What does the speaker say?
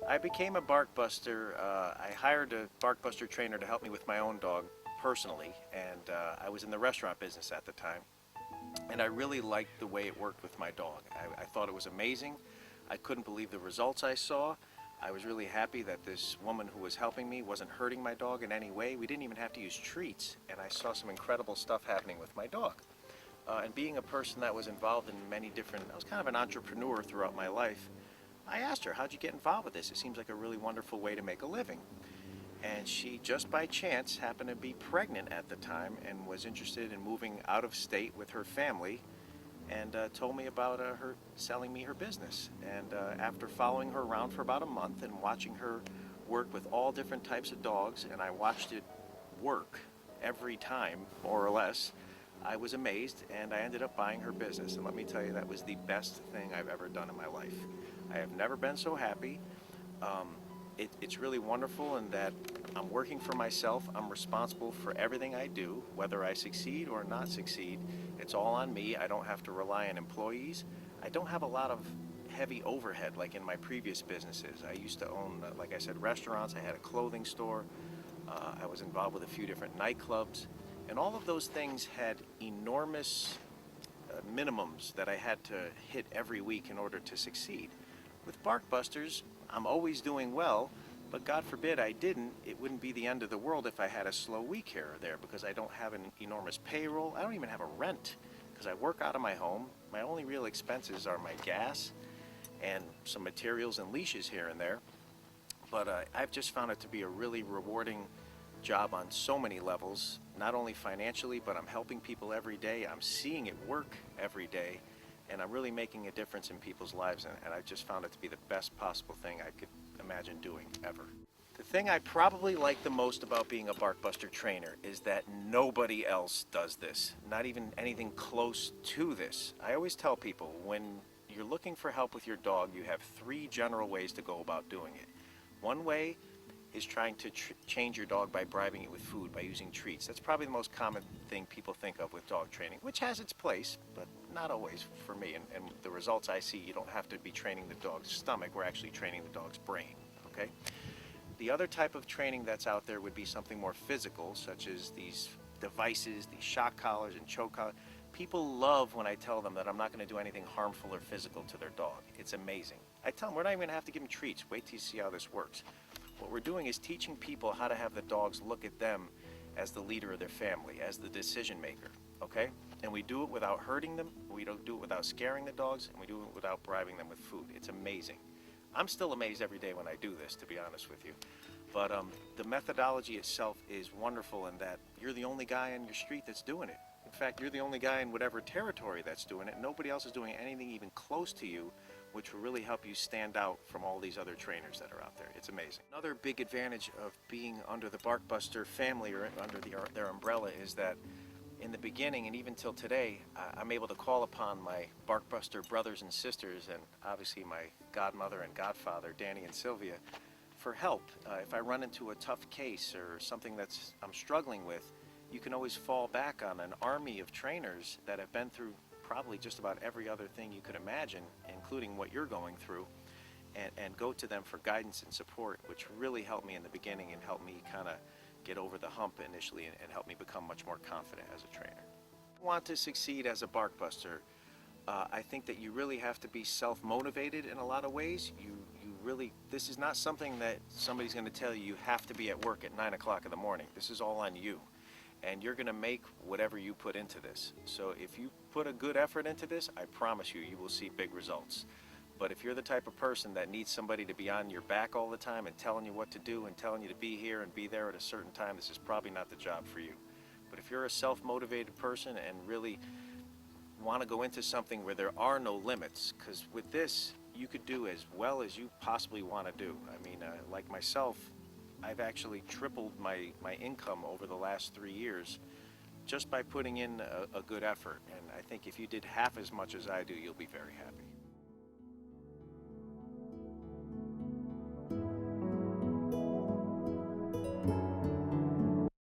I became a bark buster. I hired a bark buster trainer to help me with my own dog personally, and I was in the restaurant business at the time. And I really liked the way it worked with my dog. I thought it was amazing. I couldn't believe the results I saw. I was really happy that this woman who was helping me wasn't hurting my dog in any way. We didn't even have to use treats, and I saw some incredible stuff happening with my dog. And being a person that was involved in many different, I was kind of an entrepreneur throughout my life, I asked her, how'd you get involved with this? It seems like a really wonderful way to make a living. And she, just by chance, happened to be pregnant at the time and was interested in moving out of state with her family, and told me about her selling me her business. And after following her around for about a month and watching her work with all different types of dogs, and I watched it work every time, more or less, I was amazed, and I ended up buying her business. And let me tell you, that was the best thing I've ever done in my life. I have never been so happy. It's really wonderful in that I'm working for myself. I'm responsible for everything I do, whether I succeed or not succeed. It's all on me. I don't have to rely on employees. I don't have a lot of heavy overhead like in my previous businesses. I used to own, like I said, restaurants. I had a clothing store. I was involved with a few different nightclubs. And all of those things had enormous minimums that I had to hit every week in order to succeed. With Barkbusters, I'm always doing well, but God forbid I didn't. It wouldn't be the end of the world if I had a slow week here or there, because I don't have an enormous payroll. I don't even have a rent because I work out of my home. My only real expenses are my gas and some materials and leashes here and there. But I've just found it to be a really rewarding job on so many levels, not only financially, but I'm helping people every day. I'm seeing it work every day, and I'm really making a difference in people's lives, and I just found it to be the best possible thing I could imagine doing ever. The thing I probably like the most about being a Barkbuster trainer is that nobody else does this, not even anything close to this. I always tell people, when you're looking for help with your dog, you have three general ways to go about doing it. One way is trying to change your dog by bribing it with food, by using treats. That's probably the most common thing people think of with dog training, which has its place, but not always for me. And the results I see, you don't have to be training the dog's stomach, we're actually training the dog's brain, okay? The other type of training that's out there would be something more physical, such as these devices, these shock collars and choke collars. People love when I tell them that I'm not going to do anything harmful or physical to their dog. It's amazing. I tell them we're not even going to have to give them treats. Wait till you see how this works. What we're doing is teaching people how to have the dogs look at them as the leader of their family, as the decision maker, okay? And we do it without hurting them, we don't do it without scaring the dogs, and we do it without bribing them with food. It's amazing. I'm still amazed every day when I do this, to be honest with you. But the methodology itself is wonderful in that you're the only guy on your street that's doing it. In fact, you're the only guy in whatever territory that's doing it. Nobody else is doing anything even close to you, which will really help you stand out from all these other trainers that are out there. It's amazing. Another big advantage of being under the Barkbuster family or under their umbrella is that in the beginning and even till today, I'm able to call upon my Barkbuster brothers and sisters, and obviously my godmother and godfather, Danny and Sylvia, for help. If I run into a tough case or something that's I'm struggling with, you can always fall back on an army of trainers that have been through probably just about every other thing you could imagine, including what you're going through, and go to them for guidance and support, which really helped me in the beginning and helped me kind of get over the hump initially and helped me become much more confident as a trainer. If you want to succeed as a Barkbuster, I think that you really have to be self-motivated in a lot of ways. You really, this is not something that somebody's going to tell you have to be at work at 9 o'clock in the morning. This is all on you. And you're going to make whatever you put into this. So if you put a good effort into this, I promise you, you will see big results. But if you're the type of person that needs somebody to be on your back all the time and telling you what to do and telling you to be here and be there at a certain time, this is probably not the job for you. But if you're a self-motivated person and really want to go into something where there are no limits, because with this, you could do as well as you possibly want to do. I mean, like myself, I've actually tripled my income over the last 3 years just by putting in a good effort. And I think if you did half as much as I do, you'll be very happy.